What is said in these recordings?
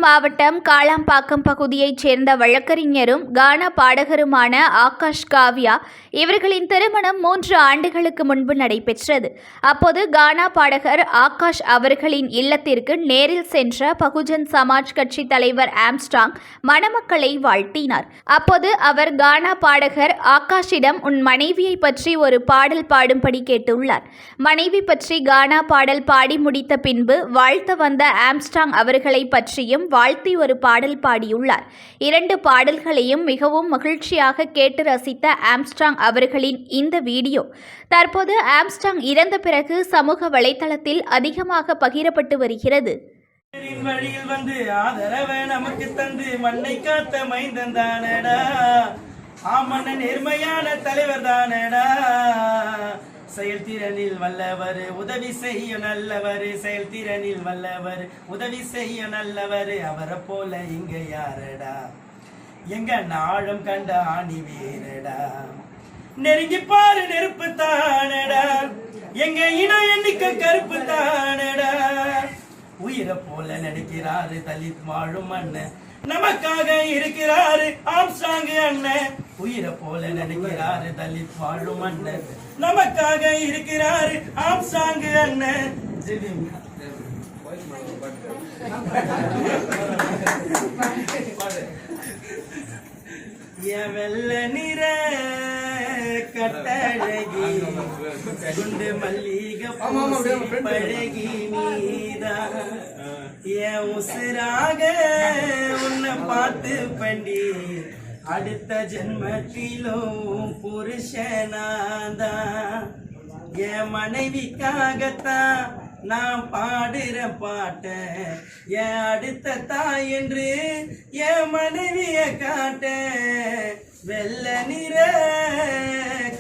மாவட்டம் காளாம்பாக்கம் பகுதியைச் சேர்ந்த வழக்கறிஞரும் கானா பாடகருமான ஆகாஷ் காவ்யா இவர்களின் திருமணம் 3 ஆண்டுகளுக்கு முன்பு நடைபெற்றது. அப்போது கானா பாடகர் ஆகாஷ் அவர்களின் இல்லத்திற்கு நேரில் சென்ற பகுஜன் சமாஜ் கட்சி தலைவர் ஆம்ஸ்ட்ராங் மணமக்களை வாழ்த்தினார். அப்போது அவர் கானா பாடகர் ஆகாஷிடம் உன் மனைவியை பற்றி ஒரு பாடல் பாடும்படி கேட்டுள்ளார். மனைவி பற்றி கானா பாடல் பாடி முடித்த பின்பு வாழ்த்த வந்த ஆம்ஸ்ட்ராங் அவர்களை பற்றியும் வாழ்த்தி ஒரு பாடல் பாடியுள்ளார். 2 பாடல்களையும் மிகவும் மகிழ்ச்சியாக கேட்டு ரசித்த ஆம்ஸ்ட்ராங் அவர்களின் இந்த வீடியோ தற்போது ஆம்ஸ்ட்ராங் இறந்த பிறகு சமூக வலைதளத்தில் அதிகமாக பகிரப்பட்டு வருகிறது. வழியில் வந்து ஆதரவ நமக்கு தந்து மண்ணை காத்த மைந்தன் தானடா, ஆமன்னன் நேர்மையான தலைவர் தானடா, செயல்திறனில் வல்லவர் உதவி செய்ய நல்லவர், செயல்திறனில் வல்லவர் உதவி செய்ய நல்லவர், அவரை போல இங்க யாரடா, எங்க நாளும் கண்ட ஆணி வீரடா, நெருங்கி பாரு நெருப்பு தானடா, எங்க இனம் எண்ணிக்க கருப்பு தானடா, உயிரை போல நடிக்கிறாரு தலித் வாழும் அண்ணன், நமக்காக இருக்கிறாரு ஆம்ஸ்ட்ராங் அண்ணன், உயிரை போல நடிக்கிறாரு தலித் வாழும் அண்ணன், நமக்காக இருக்கிறாரு ஆம்ஸ்ட்ராங் அண்ணன். வெள்ள நிற கட்டழகி குண்டு மல்லிகை பழகி நீதா, என் உசுராக உன்னை பார்த்து பண்டி அடுத்த ஜென்மத்திலும் புருஷனாதா, என் மனைவிக்காகத்தான் நான் பாடுற பாட்ட, என் அடுத்த தாய் என்று என் மனைவிய காட்ட, வெள்ள நிற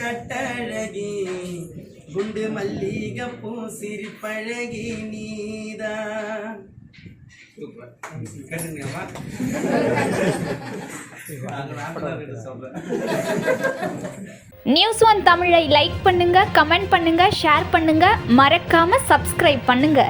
கட்டழகி குண்டு மல்லிகை பூ சிரிப்பழகி நீதா. நியூஸ் ஒன் தமிழை லைக் பண்ணுங்க, கமெண்ட் பண்ணுங்க, ஷேர் பண்ணுங்க, மறக்காம சப்ஸ்கிரைப் பண்ணுங்க.